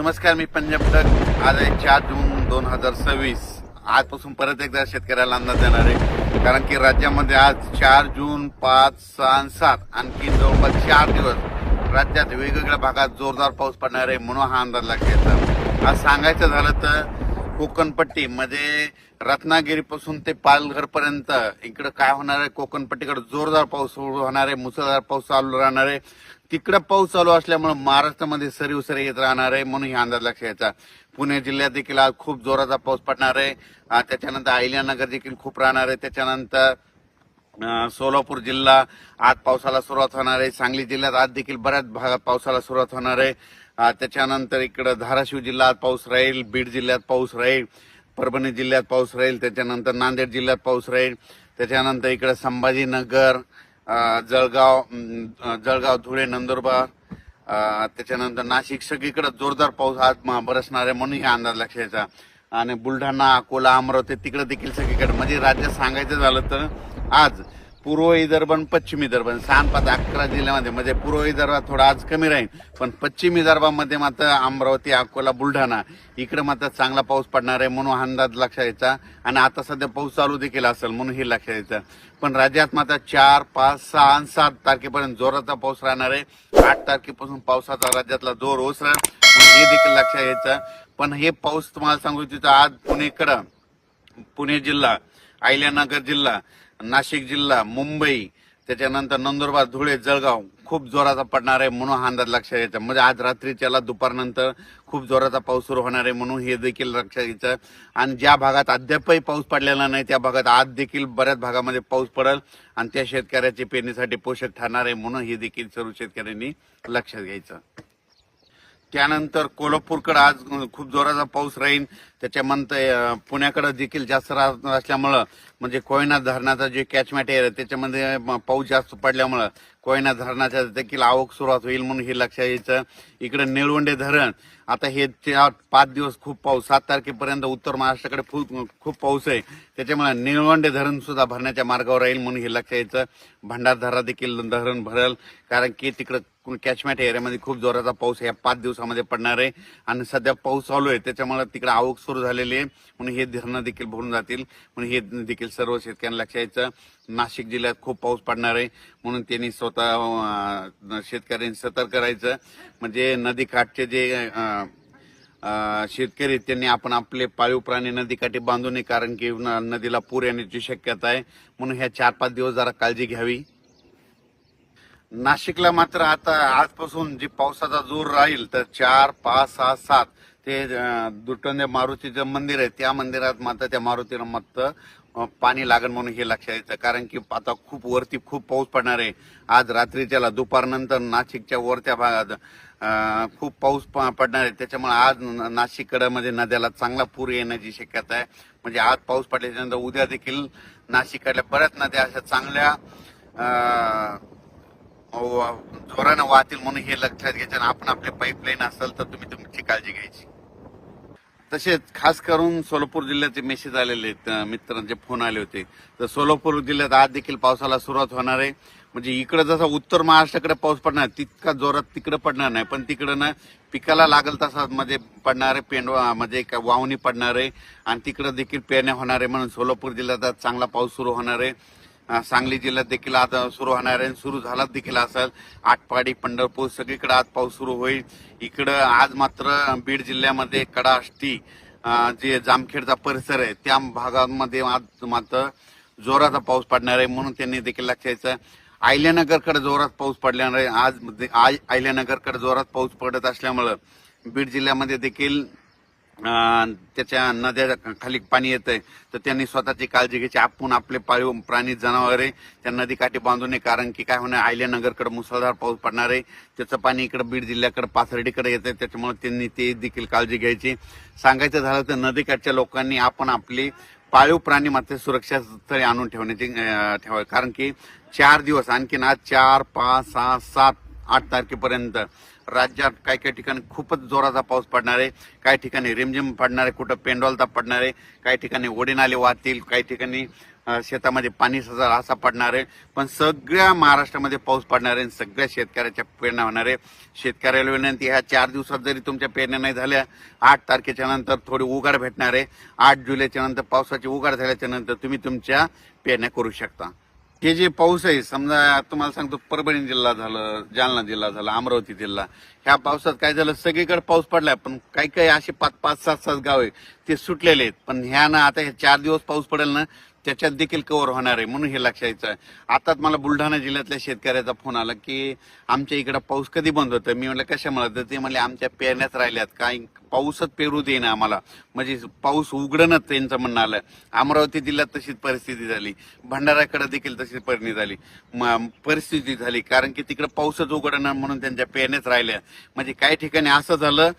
नमस्कार, मी पंजाब डक. आज आहे 4 जून 2026. आजपासून परत एकदा शेतकऱ्याला अंदाज देणार आहे, कारण की राज्यामध्ये आज 4 जून 5, 6 आणि 7 आणखी जवळपास 4 दिवस राज्यात वेगवेगळ्या भागात जोरदार पाऊस पडणार आहे, म्हणून हा अंदाज लागतो. आज सांगायचं झालं तर कोकणपट्टी म्हणजे रत्नागिरीपासून ते पालघर पर्यंत इकडे काय होणार आहे, कोकणपट्टीकडे जोरदार पाऊस सुरू होणार आहे, मुसळधार पाऊस चालू राहणार आहे. तिकडे पाऊस चालू असल्यामुळे महाराष्ट्रामध्ये सरी उसरी येत राहणार आहे, म्हणून हा अंदाज लक्षात घ्यायचा. पुणे जिल्ह्यात देखील आज खूप जोराचा पाऊस पडणार आहे. त्याच्यानंतर अहिल्यानगर देखील खूप राहणार आहे. त्याच्यानंतर सोलापूर जिल्हा आज पावसाला सुरुवात होणार आहे. सांगली जिल्ह्यात आज देखील बऱ्याच भागात पावसाला सुरुवात होणार आहे. त्याच्यानंतर इकडे धाराशिव जिल्ह्यात पाऊस राहील, बीड जिल्ह्यात पाऊस राहील, परभणी जिल्ह्यात पाऊस राहील, त्याच्यानंतर नांदेड जिल्ह्यात पाऊस राहील, त्याच्यानंतर इकडे संभाजीनगर, जळगाव, धुळे, नंदुरबार, त्याच्यानंतर नाशिक सगळीकडे जोरदार पाऊस आज बरसणार आहे, म्हणून हा अंदाज लक्षात घ्यायचा. आणि बुलढाणा, अकोला, अमरावती तिकडे देखील सगळीकडे म्हणजे राज्यात सांगायचं झालं तर आज पूर्व विदर्भ आणि पश्चिम विदर्भ 11 जिल्ह्यामध्ये म्हणजे पूर्व विदर्भात थोडा आज कमी राहील, पण पश्चिम विदर्भामध्ये मात्र अमरावती, अकोला, बुलढाणा इकडे मात्र चांगला पाऊस पडणार आहे, म्हणून अंदाज लक्षात घ्यायचा. आणि आता सध्या पाऊस चालू देखील असेल, म्हणून हे लक्षात घ्यायचं. पण राज्यात मात्र 4, 5, 6 आणि 7 तारखेपर्यंत जोराचा पाऊस राहणार आहे. 8 तारखेपासून पावसाचा राज्यातला जोर ओसरेल, हे देखील लक्षात घ्यायचं. पण हे पाऊस तुम्हाला सांगू इच्छितो, आज पुणे जिल्हा, अहिल्यानगर जिल्हा, नाशिक जिल्हा, मुंबई, त्याच्यानंतर नंदुरबार, धुळे, जळगाव खूप जोराचा पडणार आहे, म्हणून हा अंदाज लक्षात घ्यायचा. म्हणजे आज रात्रीच्याला दुपारनंतर खूप जोराचा पाऊस सुरू होणार आहे, म्हणून हे देखील लक्षात घ्यायचं. आणि ज्या भागात अद्यापही पाऊस पडलेला नाही त्या भागात आज देखील बऱ्याच भागामध्ये पाऊस पडेल आणि त्या शेतकऱ्याची पेरणीसाठी पोषक ठरणार आहे, म्हणून हे देखील सर्व शेतकऱ्यांनी लक्षात घ्यायचं. त्यानंतर कोल्हापूरकडे आज खूप जोराचा पाऊस राहील. त्याच्यानंतर पुण्याकडे देखील जास्त असल्यामुळं म्हणजे कोयना धरणाचा जे कॅचमेंट एरिया त्याच्यामध्ये पाऊस जास्त पडल्यामुळं कोयना धरणाच्या देखील आवक सुरुवात होईल, म्हणून हे लक्षात घ्यायचं. इकडे निळवंडे धरण आता हे 5 दिवस खूप पाऊस, 7 तारखेपर्यंत उत्तर महाराष्ट्राकडे खूप पाऊस आहे, त्याच्यामुळे निळवंडे धरण सुद्धा भरण्याच्या मार्गावर राहील, म्हणून हे लक्षात घ्यायचं. भंडारदरा देखील धरण भरेल, कारण की तिकडे कॅचमेंट एरियामध्ये खूप जोराचा पाऊस या 5 दिवसामध्ये पडणार आहे. आणि सध्या पाऊस चालू आहे त्याच्यामुळे तिकडे आवक सुरू झालेली आहे, म्हणून हे धरणं देखील भरून जातील, म्हणून हे देखील सर्व शेतकऱ्यांना लक्षात घ्यायचं. नाशिक जिल्ह्यात खूप पाऊस पडणार आहे, म्हणून त्यांनी स्वतः शेतकऱ्यांनी सतर्क करायचं. म्हणजे नदीकाठचे जे शेतकरी त्यांनी आपण आपले पाळीव प्राणी नदीकाठी बांधू नये, कारण की नदीला पूर येण्याची शक्यता आहे, म्हणून ह्या 4-5 दिवस जरा काळजी घ्यावी. नाशिकला मात्र आता आजपासून जी पावसाचा जोर राहील तर 4, 5, 6, 7 ते दुटोंदे मारुतीचं मंदिर आहे त्या मंदिरात मात्र त्या मारुतीला मात्र पाणी लागेल, म्हणून हे लक्षात घ्यायचं. कारण की आता खूप वरती खूप पाऊस पडणार आहे. आज रात्रीच्याला दुपारनंतर नाशिकच्या वरच्या भागात खूप पाऊस पडणार आहे, त्याच्यामुळे आज नाशिककडे म्हणजे नद्याला चांगला पूर येण्याची शक्यता आहे. म्हणजे आज पाऊस पडल्याच्यानंतर उद्या देखील नाशिककडल्या बऱ्याच नद्या अशा चांगल्या जोरानं वाहतील, म्हणून हे लक्षात घ्यायचं. आपण आपले पाईपलाईन असेल तर तुम्ही तुमची काळजी घ्यायची. तसेच खास करून सोलापूर जिल्ह्याचे मेसेज आलेले आहेत, मित्रांचे फोन आले होते. तर सोलापूर जिल्ह्यात आज देखील पावसाला सुरुवात होणार आहे. म्हणजे इकडे जसा उत्तर महाराष्ट्राकडे पाऊस पडणार तितका जोरात तिकडे पडणार नाही, पण तिकडे ना पिकाला लागल तसा म्हणजे पडणार आहे, पेंडवा म्हणजे वावणी पडणार आहे आणि तिकडे देखील पेरण्या होणार आहे, म्हणून सोलापूर जिल्ह्यात आज चांगला पाऊस सुरू होणार आहे. सांगली जिल्ह्यात देखील आज सुरू होणार आहे, सुरू झाला देखील असेल. आटपाडी, पंढरपूर सगळीकडे आज पाऊस सुरू होईल. इकडं आज मात्र बीड जिल्ह्यामध्ये कडाष्टी जे जामखेडचा परिसर आहे त्या भागामध्ये आज मात्र जोराचा पाऊस पडणार आहे, म्हणून त्यांनी देखील लक्षात घ्यायचं. अहिल्यानगरकडे जोरात पाऊस पडणार आहे. आज अहिल्यानगरकडे जोरात पाऊस पडत असल्यामुळं बीड जिल्ह्यामध्ये देखील त्याच्या नद्या खाली पाणी येतंय, तर त्यांनी स्वतःची काळजी घ्यायची. आपण आपले पाळीव प्राणी जनावरे त्या नदीकाठी बांधू नये, कारण की काय होणार अहिल्यानगरकडे मुसळधार पाऊस पडणार आहे, त्याचं पाणी इकडे बीड जिल्ह्याकडे पाथर्डीकडे येतंय, त्याच्यामुळे त्यांनी ते देखील काळजी घ्यायची. सांगायचं झालं तर नदीकाठच्या लोकांनी आपण आपली पाळीव प्राणी मात्र सुरक्षा स्थळी आणून ठेवावे, कारण की 4 दिवस आणखीन आज 4, 5, 6, 7, 8 तारखेपर्यंत राज्यात काही काही ठिकाणी खूपच जोराचा पाऊस पडणार आहे. काही ठिकाणी रिमझिम पडणार आहे, कुठं पेंडॉलता पडणार आहे, काही ठिकाणी ओढे नाले वाहतील, काही ठिकाणी शेतामध्ये पाणी सजा असा पडणार आहे, पण सगळ्या महाराष्ट्रामध्ये पाऊस पडणार आहे, सगळ्या शेतकऱ्याच्या पेरण्या होणार आहे. शेतकऱ्याला विनंती, ह्या 4 दिवसात जरी तुमच्या पेरण्या नाही झाल्या, 8 तारखेच्या नंतर थोडी उघाड भेटणार आहे. 8 जुलैच्या नंतर पावसाची उघाड झाल्याच्या नंतर तुम्ही तुमच्या पेरण्या करू शकता. हे जे पाऊस आहे, समजा तुम्हाला सांगतो, परभणी जिल्हा झालं, जालना जिल्हा झाला, अमरावती जिल्हा, ह्या पावसात काय झालं, सगळीकडे पाऊस पडलाय, पण काही काही असे 5-5, 7-7 गाव आहे ते सुटलेले आहेत. पण ह्या ना आता हे 4 दिवस पाऊस पडेल ना, त्याच्यात देखील कव्हर होणार आहे, म्हणून हे लक्षात यायचं आहे. आताच मला बुलढाणा जिल्ह्यातल्या शेतकऱ्याचा फोन आला की आमच्या इकडे पाऊस कधी बंद होतं. मी म्हटलं कशामुळे, तर ते म्हणले आमच्या पेरण्याच राहिल्यात, काही पाऊसच पेरू देईना आम्हाला, म्हणजे पाऊस उघडणच त्यांचं म्हणणं आलं. अमरावती जिल्ह्यात तशीच परिस्थिती झाली, भंडाऱ्याकडे देखील तशीच परिस्थिती झाली, कारण की तिकडे पाऊसच उघडणं म्हणून त्यांच्या पेरण्याच राहिल्या. म्हणजे काही ठिकाणी असं झालं,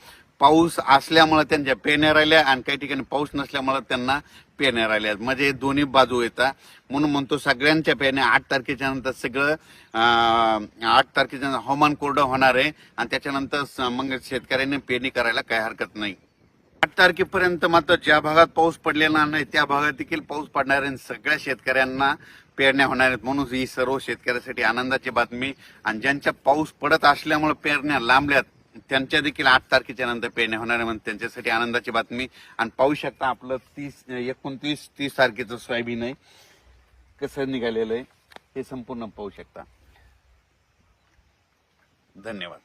पाऊस असल्यामुळे त्यांच्या पेरण्या राहिल्या आणि काही ठिकाणी पाऊस नसल्यामुळे त्यांना पेरण्या राहिल्या. म्हणजे दोन्ही बाजू येतात. म्हणून म्हणतो सगळ्यांच्या पेरण्या 8 तारखेच्या नंतर सगळं 8 तारखेच्या हवामान कोरडं होणार आहे आणि त्याच्यानंतर मग शेतकऱ्यांनी पेरणी करायला काही हरकत नाही. 8 तारखेपर्यंत मात्र ज्या भागात पाऊस पडलेला नाही त्या भागात देखील पाऊस पडणार आहे, सगळ्या शेतकऱ्यांना पेरण्या होणार आहेत. म्हणून ही सर्व शेतकऱ्यासाठी आनंदाची बातमी. आणि ज्यांच्या पाऊस पडत असल्यामुळे पेरण्या लांबल्यात त्यांच्या देखील 8 तारखेच्या नंतर पेरण्या होणार आहे, म्हणून त्यांच्यासाठी आनंदाची बातमी. आणि पाहू शकता आपलं 29-30 तारखेचं सोयाबीन आहे कसं निघालेलं आहे, हे संपूर्ण पाहू शकता. धन्यवाद.